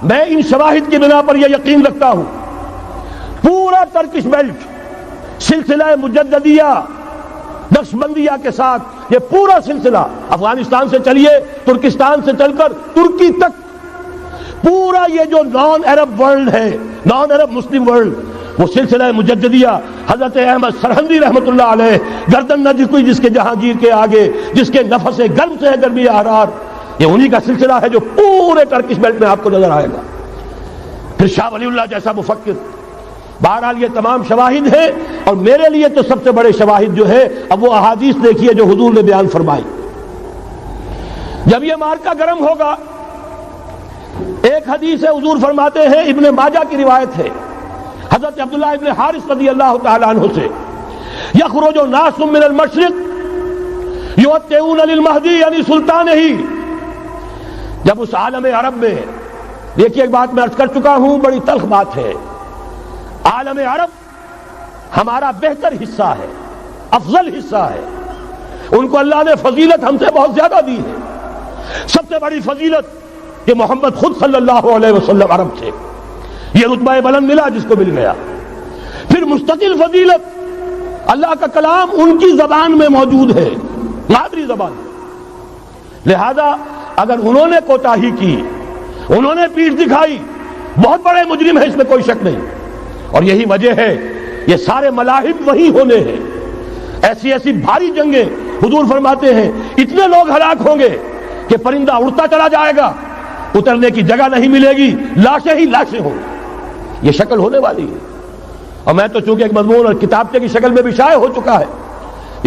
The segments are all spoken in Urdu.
میں ان شواہد کی بنا پر یہ یقین رکھتا ہوں پورا ترکش بیلٹ سلسلہ مجددیہ نقشبندیہ کے ساتھ یہ پورا سلسلہ افغانستان سے چلیے ترکستان سے چل کر ترکی تک پورا یہ جو نان عرب ورلڈ ہے نان عرب مسلم ورلڈ وہ سلسلہ مجددیہ حضرت احمد سرہندی رحمت اللہ علیہ گردن نہ جھکی جس کے جہانگیر کے آگے جس کے نفس گرم سے ہے گرمی احرار یہ انہی کا سلسلہ ہے جو پورے ٹرکش بیلٹ میں آپ کو نظر آئے گا. پھر شاہ ولی اللہ جیسا مفکر. بہرحال یہ تمام شواہد ہیں اور میرے لیے تو سب سے بڑے شواہد جو ہے اب وہ احادیث دیکھیے جو حضور نے بیان فرمائی. جب یہ مارکا گرم ہوگا ایک حدیث ہے حضور فرماتے ہیں ابن ماجہ کی روایت ہے حضرت عبداللہ ابن حارث رضی اللہ تعالی عنہ سے یخرج ناس من المشرق یؤتون للمہدی یعنی سلطان ہی. جب اس عالم عرب میں دیکھیے ایک بات میں عرض کر چکا ہوں بڑی تلخ بات ہے عالم عرب ہمارا بہتر حصہ ہے افضل حصہ ہے ان کو اللہ نے فضیلت ہم سے بہت زیادہ دی ہے. سب سے بڑی فضیلت کہ محمد خود صلی اللہ علیہ وسلم عرب تھے یہ رتبہ بلند ملا جس کو مل گیا. پھر مستقل فضیلت اللہ کا کلام ان کی زبان میں موجود ہے مادری زبان. لہذا اگر انہوں نے کوتاہی کی انہوں نے پیٹھ دکھائی بہت بڑے مجرم ہیں اس میں کوئی شک نہیں. اور یہی وجہ ہے یہ سارے ملاحم وہی ہونے ہیں ایسی ایسی بھاری جنگیں حضور فرماتے ہیں اتنے لوگ ہلاک ہوں گے کہ پرندہ اڑتا چلا جائے گا اترنے کی جگہ نہیں ملے گی لاشیں ہی لاشیں ہوں گی. یہ شکل ہونے والی ہے. اور میں تو چونکہ ایک مضمون اور کتابچے کی شکل میں بھی شائع ہو چکا ہے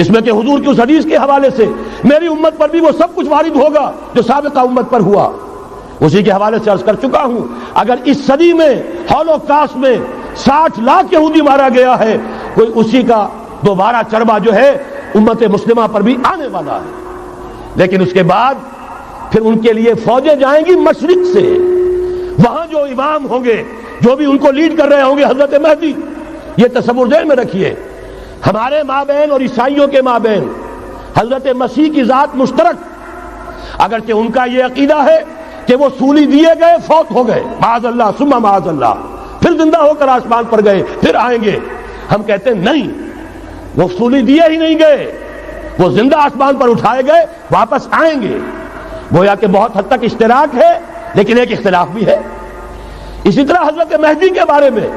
اس میں کہ حضور کی اس حدیث کے حوالے سے میری امت پر بھی وہ سب کچھ وارد ہوگا جو سابقہ امت پر ہوا اسی کے حوالے سے عرض کر چکا ہوں. اگر اس صدی میں ہولوکاسٹ میں 60 لاکھ یہودی مارا گیا ہے کوئی اسی کا دوبارہ چربا جو ہے امت مسلمہ پر بھی آنے والا ہے. لیکن اس کے بعد پھر ان کے لیے فوجیں جائیں گی مشرق سے وہاں جو امام ہوں گے جو بھی ان کو لیڈ کر رہے ہوں گے حضرت مہدی. یہ تصور ذہن میں رکھیے ہمارے مابین اور عیسائیوں کے مابین حضرت مسیح کی ذات مشترک اگرچہ ان کا یہ عقیدہ ہے کہ وہ سولی دیے گئے فوت ہو گئے معاذ اللہ ثم معاذ اللہ پھر زندہ ہو کر آسمان پر گئے پھر آئیں گے. ہم کہتے ہیں نہیں وہ سولی دیے ہی نہیں گئے وہ زندہ آسمان پر اٹھائے گئے واپس آئیں گے. گویا کہ بہت حد تک اشتراک ہے لیکن ایک اختلاف بھی ہے. اسی طرح حضرت مہدی کے بارے میں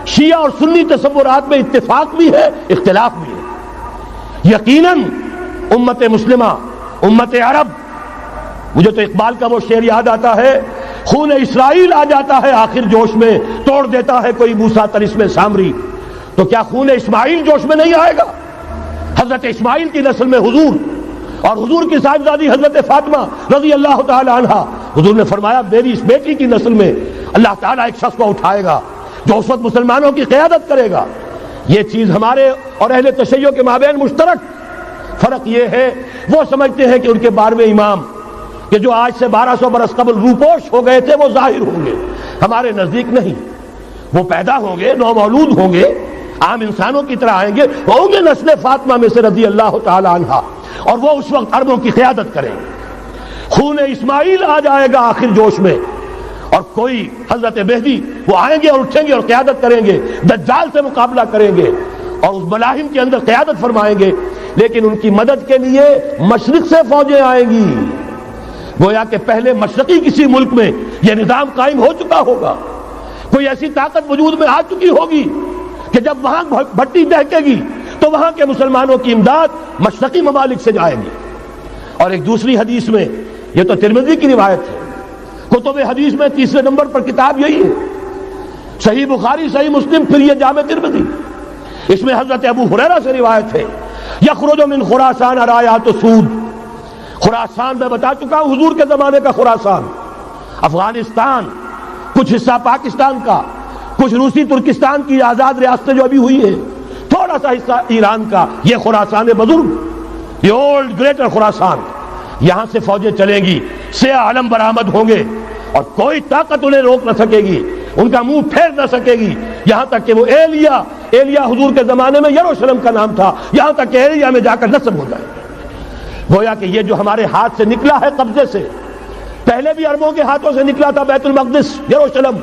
شیعہ اور سنی تصورات میں اتفاق بھی ہے اختلاف بھی ہے. یقیناً امت مسلمہ امت عرب مجھے تو اقبال کا وہ شعر یاد آتا ہے خون اسرائیل آ جاتا ہے آخر جوش میں توڑ دیتا ہے کوئی موسیٰ طلسم سامری. تو کیا خون اسماعیل جوش میں نہیں آئے گا؟ حضرت اسماعیل کی نسل میں حضور اور حضور کی صاحبزادی حضرت فاطمہ رضی اللہ تعالی عنہا حضور نے فرمایا میری اس بیٹی کی نسل میں اللہ تعالیٰ ایک شخص کو اٹھائے گا جو اس وقت مسلمانوں کی قیادت کرے گا. یہ چیز ہمارے اور اہل تشیع کے مابین مشترک. فرق یہ ہے وہ سمجھتے ہیں کہ ان کے 12ویں امام کہ جو آج سے 1200 برس قبل روپوش ہو گئے تھے وہ ظاہر ہوں گے. ہمارے نزدیک نہیں وہ پیدا ہوں گے نو مولود ہوں گے عام انسانوں کی طرح آئیں گے ہوں گے نسل فاطمہ میں سے رضی اللہ تعالی عنہا اور وہ اس وقت عربوں کی قیادت کریں گے. خون اسماعیل آ جائے گا آخر جوش میں اور کوئی حضرت مہدی وہ آئیں گے اور اٹھیں گے اور قیادت کریں گے دجال سے مقابلہ کریں گے اور اس ملاحم کے اندر قیادت فرمائیں گے. لیکن ان کی مدد کے لیے مشرق سے فوجیں آئیں گی. گویا کہ پہلے مشرقی کسی ملک میں یہ نظام قائم ہو چکا ہوگا کوئی ایسی طاقت وجود میں آ چکی ہوگی کہ جب وہاں بھٹی دہکے گی تو وہاں کے مسلمانوں کی امداد مشرقی ممالک سے جائے گی. اور ایک دوسری حدیث میں یہ تو ترمذی کی روایت ہے کتب حدیث میں 3 نمبر پر کتاب یہی ہے صحیح بخاری صحیح مسلم پھر یہ جامع ترمذی. اس میں حضرت ابو ہریرہ سے روایت ہے یخرج من خراسان رایات سود. خراسان میں بتا چکا ہوں حضور کے زمانے کا خراسان افغانستان کچھ حصہ پاکستان کا کچھ روسی ترکستان کی آزاد ریاستیں جو ابھی ہوئی ہیں تھوڑا سا حصہ ایران کا یہ خراسان بزرگ یہ اولڈ گریٹر خراسان. یہاں سے فوجیں چلیں گی سیاہ علم برآمد ہوں گے اور کوئی طاقت انہیں روک نہ سکے گی ان کا منہ پھیر نہ سکے گی یہاں تک کہ وہ ایلیا حضور کے زمانے میں یروشلم کا نام تھا یہاں تک کہ ایلیا میں جا کر نصب ہو جائے. گویا کہ یہ جو ہمارے ہاتھ سے نکلا ہے قبضے سے پہلے بھی عربوں کے ہاتھوں سے نکلا تھا بیت المقدس یروشلم،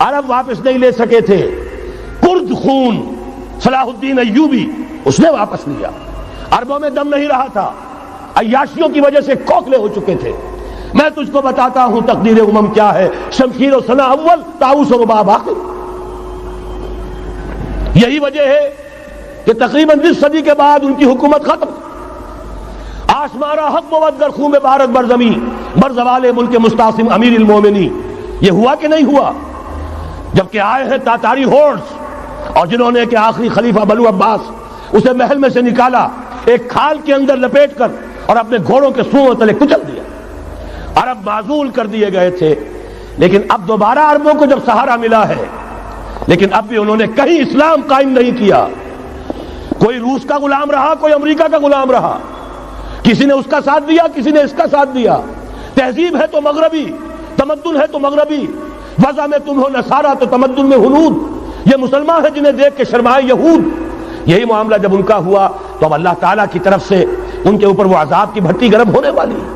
عرب واپس نہیں لے سکے تھے، کرد خون صلاح الدین ایوبی اس نے واپس لیا، عربوں میں دم نہیں رہا تھا، عیاشیوں کی وجہ سے کھوکھلے ہو چکے تھے۔ میں تجھ کو بتاتا ہوں تقدیر امم کیا ہے، شمشیر و سنا اول، طاؤس و رباب آخر۔ یہی وجہ ہے کہ تقریباً 20 صدی کے بعد ان کی حکومت ختم۔ آشمارا حق بود گر خون بارت بر زمین بر زوال ملک مستعصم امیر المومنین، یہ ہوا کہ نہیں ہوا؟ جبکہ آئے ہیں تاتاری ہورس، اور جنہوں نے کہ آخری خلیفہ بنو عباس اسے محل میں سے نکالا ایک کھال کے اندر لپیٹ کر اور اپنے گھوڑوں کے سوؤں تلے کچل دیا۔ عرب معزول کر دیے گئے تھے، لیکن اب دوبارہ عربوں کو جب سہارا ملا ہے، لیکن اب بھی انہوں نے کہیں اسلام قائم نہیں کیا۔ کوئی روس کا غلام رہا، کوئی امریکہ کا غلام رہا، کسی نے اس کا ساتھ دیا، کسی نے اس کا ساتھ دیا۔ تہذیب ہے تو مغربی، تمدن ہے تو مغربی، وضع میں تم ہو نصارہ تو تمدن میں ہنود، یہ مسلمان ہیں جنہیں دیکھ کے شرمائے یہود۔ یہی معاملہ جب ان کا ہوا تو اب اللہ تعالیٰ کی طرف سے ان کے اوپر وہ عذاب کی بھٹی گرم ہونے والی ہے۔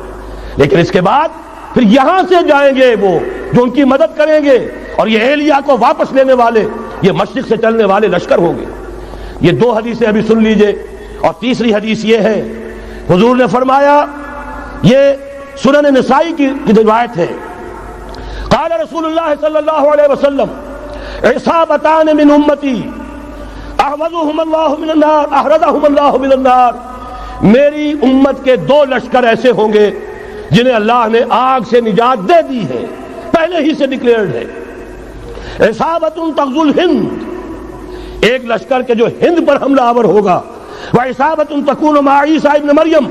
لیکن اس کے بعد پھر یہاں سے جائیں گے وہ جو ان کی مدد کریں گے، اور یہ ایلیا کو واپس لینے والے، یہ مشرق سے چلنے والے لشکر ہوں گے۔ یہ 2 حدیثیں ابھی سن لیجئے، اور تیسری حدیث یہ ہے، حضور نے فرمایا، یہ سنن نسائی کی روایت ہے، قال رسول اللہ صلی اللہ علیہ وسلم عصابتان من امتی احوذهم اللہ من النار احرزهم اللہ من النار، میری امت کے 2 لشکر ایسے ہوں گے جنہیں اللہ نے آگ سے نجات دے دی ہے، پہلے ہی سے ڈکلیئرڈ ہے۔ عصابت تغزو الہند، ایک لشکر کے جو ہند پر حملہ آور ہوگا، وعصابت تکون مع عیسیٰ ابن مریم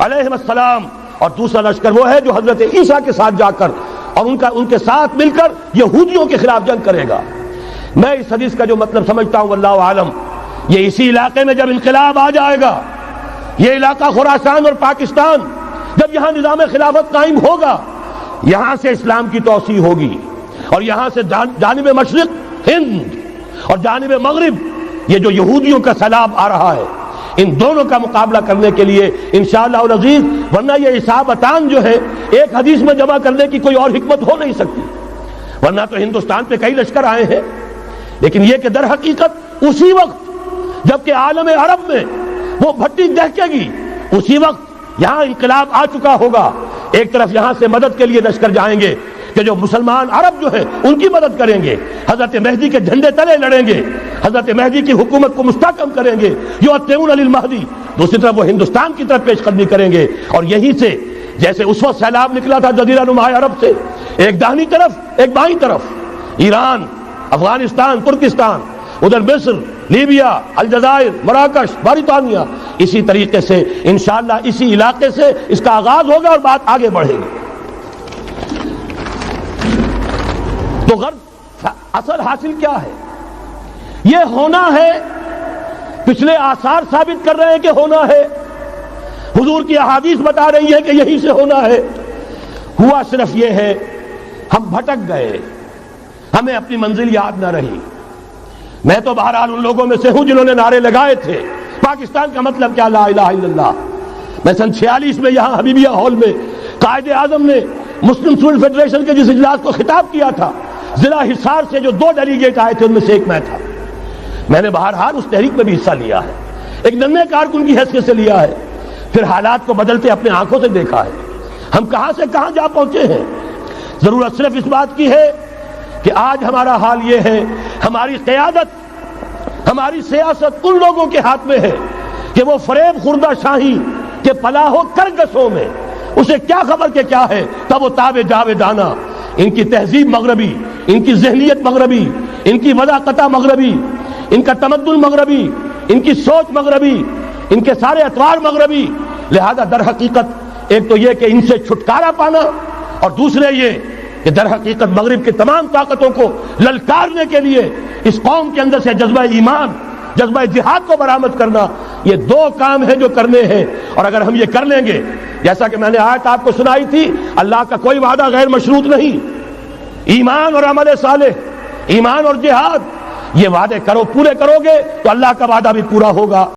علیہ السلام، اور دوسرا لشکر وہ ہے جو حضرت عیسیٰ کے ساتھ جا کر اور ان کے ساتھ مل کر یہودیوں کے خلاف جنگ کرے گا۔ میں اس حدیث کا جو مطلب سمجھتا ہوں واللہ عالم، یہ اسی علاقے میں جب انقلاب آ جائے گا، یہ علاقہ خراسان اور پاکستان، جب یہاں نظام خلافت قائم ہوگا، یہاں سے اسلام کی توسیع ہوگی، اور یہاں سے جانب مشرق ہند اور جانب مغرب یہ جو یہودیوں کا سیلاب آ رہا ہے، ان دونوں کا مقابلہ کرنے کے لیے انشاءاللہ العزیز، ورنہ یہ عصابتان جو ہے ایک حدیث میں جمع کرنے کی کوئی اور حکمت ہو نہیں سکتی، ورنہ تو ہندوستان پہ کئی لشکر آئے ہیں، لیکن یہ کہ در حقیقت اسی وقت جبکہ عالم عرب میں وہ بھٹی دہکے گی، اسی وقت یہاں انقلاب آ چکا ہوگا، ایک طرف یہاں سے مدد کے لیے لشکر جائیں گے کہ جو مسلمان عرب جو ہیں ان کی مدد کریں گے، حضرت مہدی کے جھنڈے تلے لڑیں گے، حضرت مہدی کی حکومت کو مستحکم کریں گے، یؤتون للمہدی، دوسری طرف وہ ہندوستان کی طرف پیش قدمی کریں گے، اور یہیں سے جیسے اس وقت سیلاب نکلا تھا جزیرہ نما عرب سے، ایک داہنی طرف ایک بائیں طرف، ایران، افغانستان، ترکستان، ادھر مصر، لیبیا، الجزائر، مراکش، باریطانیہ، اسی طریقے سے انشاءاللہ اسی علاقے سے اس کا آغاز ہوگا اور بات آگے بڑھے گی۔ تو غرض اصل حاصل کیا ہے؟ یہ ہونا ہے، پچھلے آثار ثابت کر رہے ہیں کہ ہونا ہے، حضور کی احادیث بتا رہی ہے کہ یہی سے ہونا ہے، ہوا صرف یہ ہے ہم بھٹک گئے، ہمیں اپنی منزل یاد نہ رہی۔ میں تو بہرحال ان لوگوں میں سے ہوں جنہوں نے نعرے لگائے تھے پاکستان کا مطلب کیا، لا الہ الا اللہ۔ میں سن 46 میں یہاں حبیبیہ ہال میں قائد اعظم نے مسلم اسٹوڈنٹ فیڈریشن کے جس اجلاس کو خطاب کیا تھا، ضلع حصار سے جو 2 ڈیلیگیٹ آئے تھے ان میں سے ایک میں تھا۔ میں نے بہرحال اس تحریک میں بھی حصہ لیا ہے، ایک ننھے کارکن کی حیثیت سے لیا ہے، پھر حالات کو بدلتے اپنے آنکھوں سے دیکھا ہے، ہم کہاں سے کہاں جا پہنچے ہیں۔ ضرورت صرف اس بات کی ہے کہ آج ہمارا حال یہ ہے، ہماری قیادت، ہماری سیاست ان لوگوں کے ہاتھ میں ہے کہ وہ فریب خوردہ شاہی کے پلاح و کرگسوں میں اسے کیا خبر کہ کیا ہے، تب وہ تاب جاویدانہ، ان کی تہذیب مغربی، ان کی ذہنیت مغربی، ان کی وضاقتہ مغربی، ان کا تمدن مغربی، ان کی سوچ مغربی، ان کے سارے اطوار مغربی، لہذا در حقیقت ایک تو یہ کہ ان سے چھٹکارا پانا، اور دوسرے یہ کہ در حقیقت مغرب کی تمام طاقتوں کو للکارنے کے لیے اس قوم کے اندر سے جذبہ ایمان، جذبہ جہاد کو برآمد کرنا، یہ 2 کام ہیں جو کرنے ہیں، اور اگر ہم یہ کر لیں گے، جیسا کہ میں نے آیت آپ کو سنائی تھی، اللہ کا کوئی وعدہ غیر مشروط نہیں، ایمان اور عمل صالح، ایمان اور جہاد، یہ وعدے پورے کرو گے تو اللہ کا وعدہ بھی پورا ہوگا۔